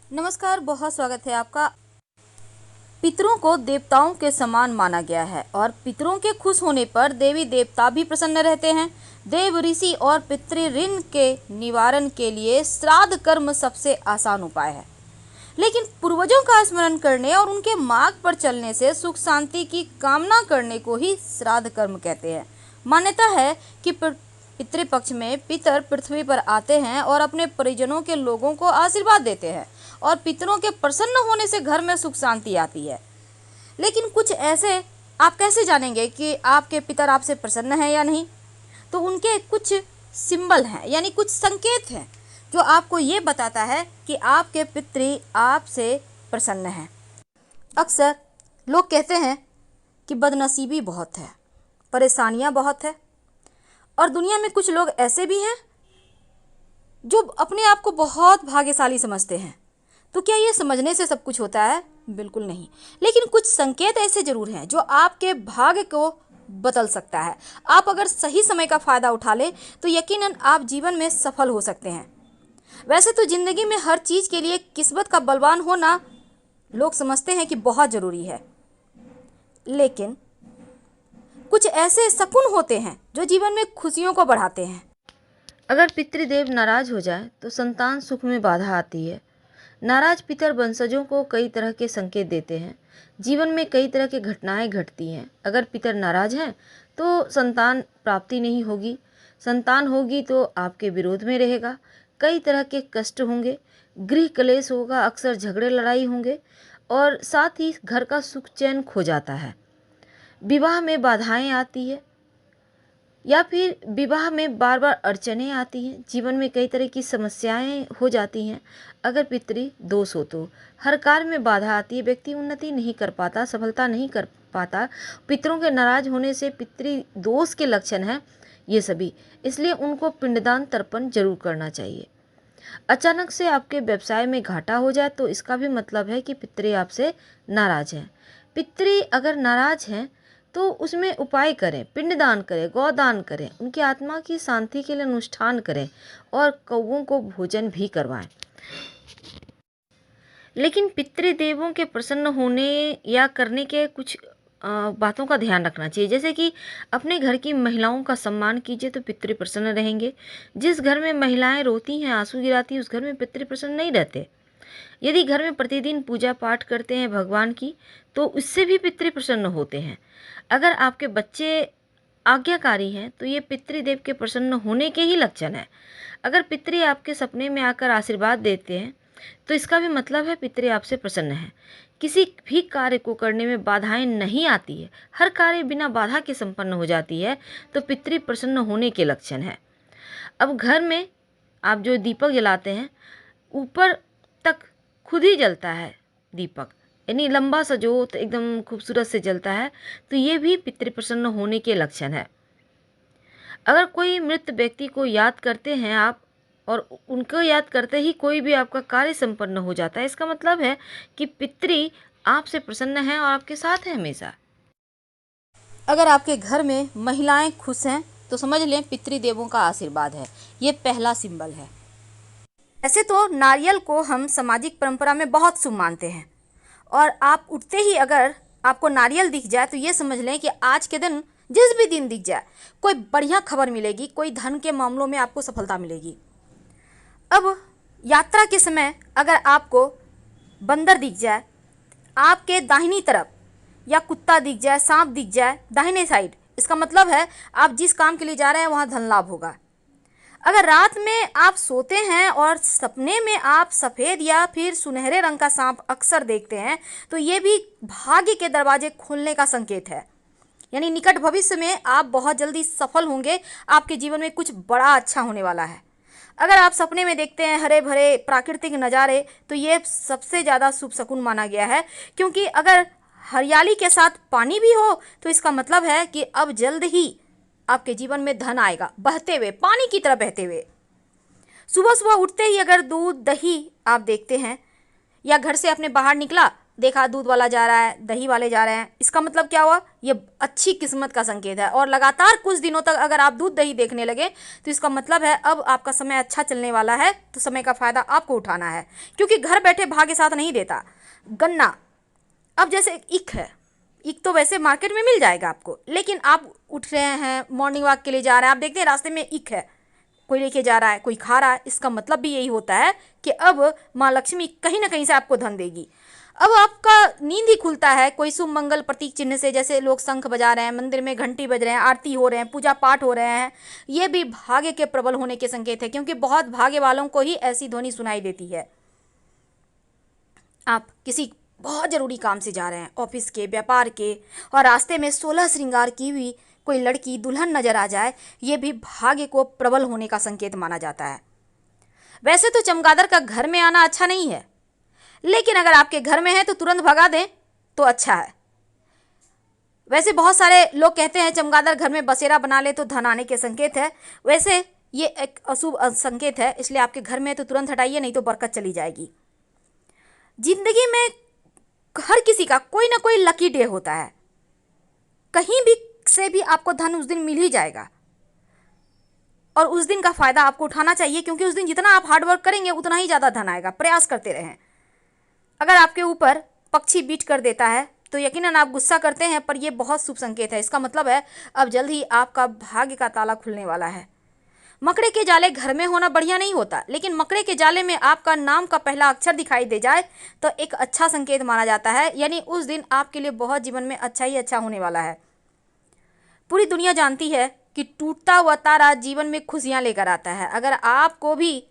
नमस्कार, बहुत स्वागत है आपका। पितरों को देवताओं के समान माना गया है और पितरों के खुश होने पर देवी देवता भी प्रसन्न रहते हैं। देव ऋषि और पितृ ऋण के निवारण के लिए श्राद्ध कर्म सबसे आसान उपाय है। लेकिन पूर्वजों का स्मरण करने और उनके मार्ग पर चलने से सुख शांति की कामना करने को ही श्राद्ध कर्म कहते हैं। मान्यता है कि पितृपक्ष में पितर पृथ्वी पर आते हैं और अपने परिजनों के लोगों को आशीर्वाद देते हैं और पितरों के प्रसन्न होने से घर में सुख शांति आती है। लेकिन कुछ ऐसे आप कैसे जानेंगे कि आपके पितर आपसे प्रसन्न हैं या नहीं? तो उनके कुछ सिंबल हैं, यानी कुछ संकेत हैं जो आपको ये बताता है कि आपके पितृ आपसे प्रसन्न हैं। अक्सर लोग कहते हैं कि बदनसीबी बहुत है, परेशानियां बहुत है, और दुनिया में कुछ लोग ऐसे भी हैं जो अपने आप को बहुत भाग्यशाली समझते हैं। तो क्या ये समझने से सब कुछ होता है? बिल्कुल नहीं। लेकिन कुछ संकेत ऐसे जरूर हैं जो आपके भाग्य को बदल सकता है। आप अगर सही समय का फायदा उठा लें तो यकीनन आप जीवन में सफल हो सकते हैं। वैसे तो जिंदगी में हर चीज के लिए किस्मत का बलवान होना लोग समझते हैं कि बहुत जरूरी है, लेकिन कुछ ऐसे शकुन होते हैं जो जीवन में खुशियों को बढ़ाते हैं। अगर पितृदेव नाराज हो जाए तो संतान सुख में बाधा आती है। नाराज पितर वंशजों को कई तरह के संकेत देते हैं। जीवन में कई तरह की घटनाएं घटती हैं। अगर पितर नाराज हैं तो संतान प्राप्ति नहीं होगी, संतान होगी तो आपके विरोध में रहेगा, कई तरह के कष्ट होंगे, गृह क्लेश होगा, अक्सर झगड़े लड़ाई होंगे और साथ ही घर का सुख चैन खो जाता है। विवाह में बाधाएं आती है या फिर विवाह में बार बार अड़चनें आती हैं। जीवन में कई तरह की समस्याएं हो जाती हैं। अगर पितृ दोष हो तो हर कार्य में बाधा आती है, व्यक्ति उन्नति नहीं कर पाता, सफलता नहीं कर पाता। पितरों के नाराज होने से पितृ दोष के लक्षण हैं ये सभी, इसलिए उनको पिंडदान तर्पण जरूर करना चाहिए। अचानक से आपके व्यवसाय में घाटा हो जाए तो इसका भी मतलब है कि पितृ आपसे नाराज हैं। पितृ अगर नाराज हैं तो उसमें उपाय करें, पिंडदान करें, गौदान करें, उनकी आत्मा की शांति के लिए अनुष्ठान करें और कौओं को भोजन भी करवाएं। लेकिन पितृदेवों के प्रसन्न होने या करने के कुछ बातों का ध्यान रखना चाहिए, जैसे कि अपने घर की महिलाओं का सम्मान कीजिए तो पितृ प्रसन्न रहेंगे। जिस घर में महिलाएं रोती हैं, आंसू गिराती हैं, उस घर में पितृ प्रसन्न नहीं रहते। यदि घर में प्रतिदिन पूजा पाठ करते हैं भगवान की तो उससे भी पितृ प्रसन्न होते हैं। अगर आपके बच्चे आज्ञाकारी हैं तो ये पितृदेव के प्रसन्न होने के ही लक्षण हैं। अगर पितृ आपके सपने में आकर आशीर्वाद देते हैं तो इसका भी मतलब है पितृ आपसे प्रसन्न है। किसी भी कार्य को करने में बाधाएं नहीं आती है, हर कार्य बिना बाधा के संपन्न हो जाती है, तो पितृ प्रसन्न होने के लक्षण है। अब घर में आप जो दीपक जलाते हैं ऊपर तक खुद ही जलता है दीपक, यानी लंबा सजोत एकदम खूबसूरत से जलता है, तो ये भी पितृ प्रसन्न होने के लक्षण है। अगर कोई मृत व्यक्ति को याद करते हैं आप और उनको याद करते ही कोई भी आपका कार्य संपन्न हो जाता है, इसका मतलब है कि पितृ आपसे प्रसन्न हैं और आपके साथ हैं हमेशा। अगर आपके घर में महिलाएं खुश हैं तो समझ लें पितृदेवों का आशीर्वाद है। ये पहला सिंबल है। ऐसे तो नारियल को हम सामाजिक परंपरा में बहुत शुभ मानते हैं और आप उठते ही अगर आपको नारियल दिख जाए तो ये समझ लें कि आज के दिन, जिस भी दिन दिख जाए, कोई बढ़िया खबर मिलेगी, कोई धन के मामलों में आपको सफलता मिलेगी। अब यात्रा के समय अगर आपको बंदर दिख जाए आपके दाहिनी तरफ, या कुत्ता दिख जाए, सांप दिख जाए दाहिने साइड, इसका मतलब है आप जिस काम के लिए जा रहे हैं वहाँ धन लाभ होगा। अगर रात में आप सोते हैं और सपने में आप सफ़ेद या फिर सुनहरे रंग का सांप अक्सर देखते हैं तो ये भी भाग्य के दरवाजे खुलने का संकेत है, यानी निकट भविष्य में आप बहुत जल्दी सफल होंगे, आपके जीवन में कुछ बड़ा अच्छा होने वाला है। अगर आप सपने में देखते हैं हरे भरे प्राकृतिक नज़ारे तो ये सबसे ज़्यादा शुभ शकुन माना गया है, क्योंकि अगर हरियाली के साथ पानी भी हो तो इसका मतलब है कि अब जल्द ही आपके जीवन में धन आएगा, बहते हुए, पानी की तरह बहते हुए। सुबह सुबह उठते ही अगर दूध दही आप देखते हैं या घर से अपने बाहर निकला देखा दूध वाला जा रहा है, दही वाले जा रहे हैं, इसका मतलब क्या हुआ? ये अच्छी किस्मत का संकेत है। और लगातार कुछ दिनों तक अगर आप दूध दही देखने लगे तो इसका मतलब है अब आपका समय अच्छा चलने वाला है, तो समय का फ़ायदा आपको उठाना है, क्योंकि घर बैठे भाग्य साथ नहीं देता। गन्ना, अब जैसे ईख है, ईख तो वैसे मार्केट में मिल जाएगा आपको, लेकिन आप उठ रहे हैं, मॉर्निंग वॉक के लिए जा रहे हैं, आप देखते हैं रास्ते में ईख है, कोई लेके जा रहा है, कोई खा रहा है, इसका मतलब भी यही होता है कि अब माँ लक्ष्मी कहीं ना कहीं से आपको धन देगी। अब आपका नींद ही खुलता है कोई शुभ मंगल प्रतीक चिन्ह से, जैसे लोग शंख बजा रहे हैं, मंदिर में घंटी बज रहे हैं, आरती हो रहे हैं, पूजा पाठ हो रहे हैं, ये भी भाग्य के प्रबल होने के संकेत है, क्योंकि बहुत भाग्य वालों को ही ऐसी ध्वनि सुनाई देती है। आप किसी बहुत ज़रूरी काम से जा रहे हैं, ऑफिस के, व्यापार के, और रास्ते में 16 श्रृंगार की हुई कोई लड़की दुल्हन नजर आ जाए, ये भी भाग्य को प्रबल होने का संकेत माना जाता है। वैसे तो चमगादड़ का घर में आना अच्छा नहीं है, लेकिन अगर आपके घर में है तो तुरंत भगा दें तो अच्छा है। वैसे बहुत सारे लोग कहते हैं चमगादड़ घर में बसेरा बना ले तो धन आने के संकेत है। वैसे ये एक अशुभ संकेत है, इसलिए आपके घर में है तो तुरंत हटाइए, नहीं तो बरकत चली जाएगी। जिंदगी में हर किसी का कोई ना कोई लकी डे होता है, कहीं भी से भी आपको धन उस दिन मिल ही जाएगा, और उस दिन का फायदा आपको उठाना चाहिए, क्योंकि उस दिन जितना आप हार्डवर्क करेंगे उतना ही ज़्यादा धन आएगा। प्रयास करते रहें। अगर आपके ऊपर पक्षी बीट कर देता है तो यकीनन आप गुस्सा करते हैं, पर यह बहुत शुभ संकेत है। इसका मतलब है अब जल्द ही आपका भाग्य का ताला खुलने वाला है। मकड़े के जाले घर में होना बढ़िया नहीं होता, लेकिन मकड़े के जाले में आपका नाम का पहला अक्षर दिखाई दे जाए तो एक अच्छा संकेत माना जाता है, यानी उस दिन आपके लिए बहुत जीवन में अच्छा ही अच्छा होने वाला है। पूरी दुनिया जानती है कि टूटता हुआ तारा जीवन में खुशियां लेकर आता है। अगर आपको भी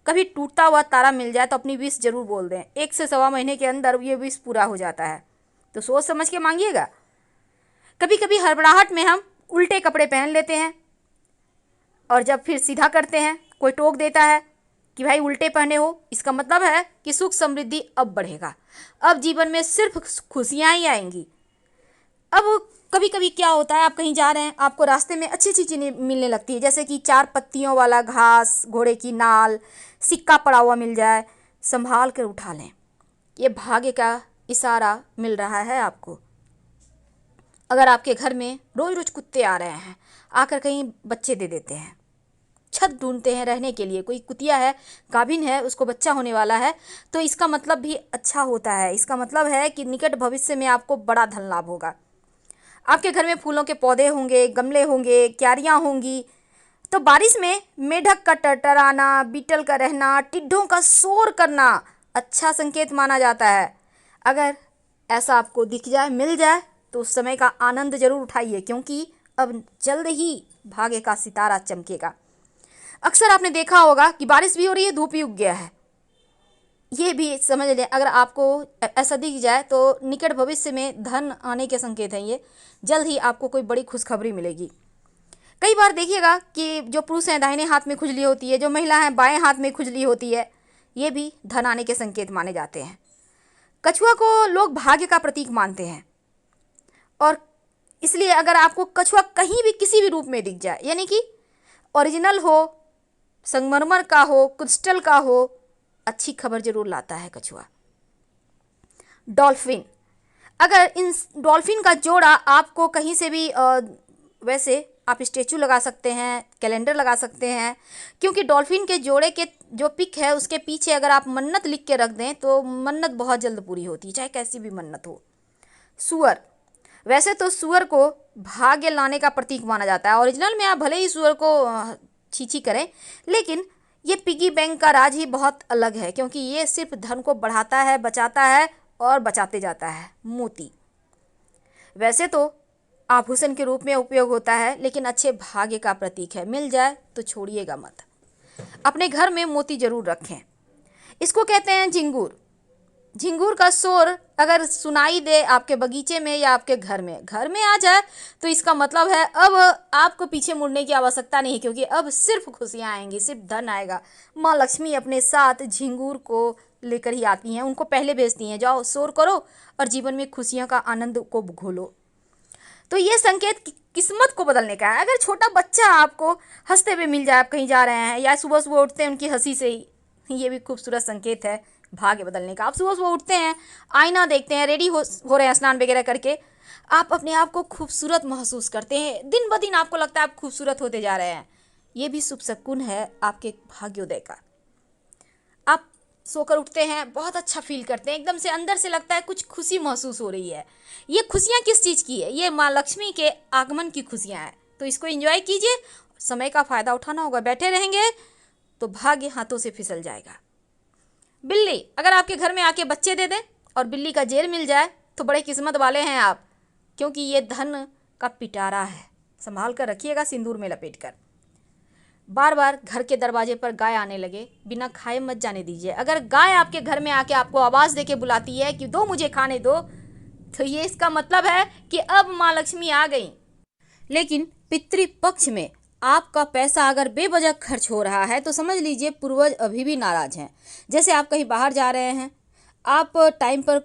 कभी टूटता हुआ तारा मिल जाए तो अपनी विश जरूर बोल दें, 1 से सवा महीने के अंदर ये विश पूरा हो जाता है, तो सोच समझ के मांगिएगा। कभी कभी हड़बड़ाहट में हम उल्टे कपड़े पहन लेते हैं, और जब फिर सीधा करते हैं कोई टोक देता है कि भाई उल्टे पहने हो, इसका मतलब है कि सुख समृद्धि अब बढ़ेगा, अब जीवन में सिर्फ खुशियां ही आएंगी। अब कभी कभी क्या होता है, आप कहीं जा रहे हैं, आपको रास्ते में अच्छी अच्छी चीज़ें मिलने लगती है, जैसे कि 4 पत्तियों वाला घास, घोड़े की नाल, सिक्का पड़ा हुआ मिल जाए, संभाल कर उठा लें, ये भाग्य का इशारा मिल रहा है आपको। अगर आपके घर में रोज रोज कुत्ते आ रहे हैं, आकर कहीं बच्चे दे देते हैं, छत ढूंढते हैं रहने के लिए, कोई कुतिया है, गाभिन है, उसको बच्चा होने वाला है, तो इसका मतलब भी अच्छा होता है। इसका मतलब है कि निकट भविष्य में आपको बड़ा धन लाभ होगा। आपके घर में फूलों के पौधे होंगे, गमले होंगे, क्यारियाँ होंगी, तो बारिश में मेढक का टरटराना, बीटल का रहना, टिड्ढों का शोर करना अच्छा संकेत माना जाता है। अगर ऐसा आपको दिख जाए, मिल जाए, तो उस समय का आनंद जरूर उठाइए, क्योंकि अब जल्द ही भाग्य का सितारा चमकेगा। अक्सर आपने देखा होगा कि बारिश भी हो रही है, धूप भी उग गया है, ये भी समझ लें। अगर आपको ऐसा दिख जाए तो निकट भविष्य में धन आने के संकेत हैं, ये जल्द ही आपको कोई बड़ी खुशखबरी मिलेगी। कई बार देखिएगा कि जो पुरुष हैं दाहिने हाथ में खुजली होती है, जो महिला हैं बाएं हाथ में खुजली होती है, ये भी धन आने के संकेत माने जाते हैं। कछुआ को लोग भाग्य का प्रतीक मानते हैं, और इसलिए अगर आपको कछुआ कहीं भी किसी भी रूप में दिख जाए, यानी कि ओरिजिनल हो, संगमरमर का हो, क्रिस्टल का हो, अच्छी खबर जरूर लाता है कछुआ। डॉल्फिन, अगर इन डॉल्फिन का जोड़ा आपको कहीं से भी वैसे आप स्टेचू लगा सकते हैं, कैलेंडर लगा सकते हैं, क्योंकि डॉल्फिन के जोड़े के जो पिक है उसके पीछे अगर आप मन्नत लिख के रख दें तो मन्नत बहुत जल्द पूरी होती है, चाहे कैसी भी मन्नत हो। सुअर, वैसे तो सुअर को भाग्य लाने का प्रतीक माना जाता है। ओरिजिनल में आप भले ही सुअर को छीछी करें, लेकिन ये पिगी बैंक का राज ही बहुत अलग है, क्योंकि ये सिर्फ धन को बढ़ाता है, बचाता है और बचाते जाता है। मोती, वैसे तो आभूषण के रूप में उपयोग होता है, लेकिन अच्छे भाग्य का प्रतीक है, मिल जाए तो छोड़िएगा मत। अपने घर में मोती जरूर रखें। इसको कहते हैं झिंगूर। झिंगूर का शोर अगर सुनाई दे आपके बगीचे में या आपके घर में आ जाए तो इसका मतलब है अब आपको पीछे मुड़ने की आवश्यकता नहीं, क्योंकि अब सिर्फ खुशियाँ आएंगी, सिर्फ धन आएगा। माँ लक्ष्मी अपने साथ झिंगूर को लेकर ही आती हैं, उनको पहले भेजती हैं, जाओ शोर करो और जीवन में खुशियों का आनंद को घोलो। तो ये संकेत किस्मत को बदलने का है। अगर छोटा बच्चा आपको हंसते हुए मिल जाए, आप कहीं जा रहे हैं, या सुबह सुबह उठते हैं उनकी हंसी से ही, ये भी खूबसूरत संकेत है भाग्य बदलने का। आप सुबह सुबह उठते हैं, आईना देखते हैं, रेडी हो रहे हैं स्नान वगैरह करके, आप अपने आप को खूबसूरत महसूस करते हैं, दिन ब दिन आपको लगता है आप खूबसूरत होते जा रहे हैं। ये भी शुभ शकुन है आपके भाग्योदय का। आप सोकर उठते हैं, बहुत अच्छा फील करते हैं, एकदम से अंदर से लगता है कुछ खुशी महसूस हो रही है। ये खुशियाँ किस चीज़ की है? ये माँ लक्ष्मी के आगमन की खुशियाँ हैं। तो इसको एंजॉय कीजिए, समय का फ़ायदा उठाना होगा। बैठे रहेंगे तो भाग्य हाथों से फिसल जाएगा। बिल्ली अगर आपके घर में आके बच्चे दे दे और बिल्ली का जेर मिल जाए तो बड़े किस्मत वाले हैं आप, क्योंकि ये धन का पिटारा है। संभाल कर रखिएगा सिंदूर में लपेट कर। बार बार घर के दरवाजे पर गाय आने लगे, बिना खाए मत जाने दीजिए। अगर गाय आपके घर में आके आपको आवाज़ देके बुलाती है कि दो मुझे खाने दो, तो ये इसका मतलब है कि अब माँ लक्ष्मी आ गई। लेकिन पितृपक्ष में आपका पैसा अगर बेवजह खर्च हो रहा है तो समझ लीजिए पूर्वज अभी भी नाराज हैं। जैसे आप कहीं बाहर जा रहे हैं, आप टाइम पर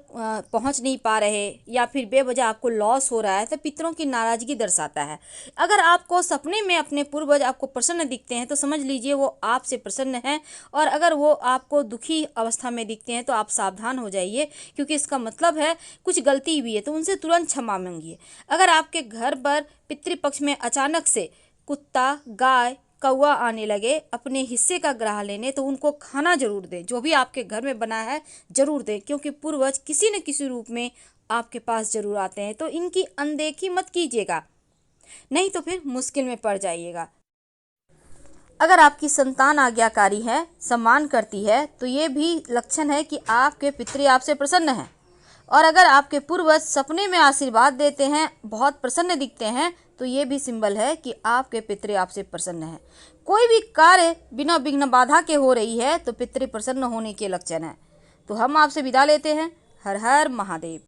पहुंच नहीं पा रहे या फिर बेवजह आपको लॉस हो रहा है, तो पितरों की नाराज़गी दर्शाता है। अगर आपको सपने में अपने पूर्वज आपको प्रसन्न दिखते हैं तो समझ लीजिए वो आपसे प्रसन्न हैं, और अगर वो आपको दुखी अवस्था में दिखते हैं तो आप सावधान हो जाइए, क्योंकि इसका मतलब है कुछ गलती हुई है, तो उनसे तुरंत क्षमा मांगिए। अगर आपके घर पर पितृपक्ष में अचानक से कुत्ता, गाय, कौवा आने लगे अपने हिस्से का ग्राह लेने, तो उनको खाना जरूर दें। जो भी आपके घर में बना है जरूर दें, क्योंकि पूर्वज किसी न किसी रूप में आपके पास जरूर आते हैं। तो इनकी अनदेखी मत कीजिएगा, नहीं तो फिर मुश्किल में पड़ जाइएगा। अगर आपकी संतान आज्ञाकारी है, सम्मान करती है, तो ये भी लक्षण है कि आपके पितृ आपसे प्रसन्न हैं। और अगर आपके पूर्वज सपने में आशीर्वाद देते हैं, बहुत प्रसन्न दिखते हैं, तो ये भी सिंबल है कि आपके पितृ आपसे प्रसन्न हैं। कोई भी कार्य बिना विघ्न बाधा के हो रही है तो पितृ प्रसन्न होने के लक्षण है। तो हम आपसे विदा लेते हैं। हर हर महादेव।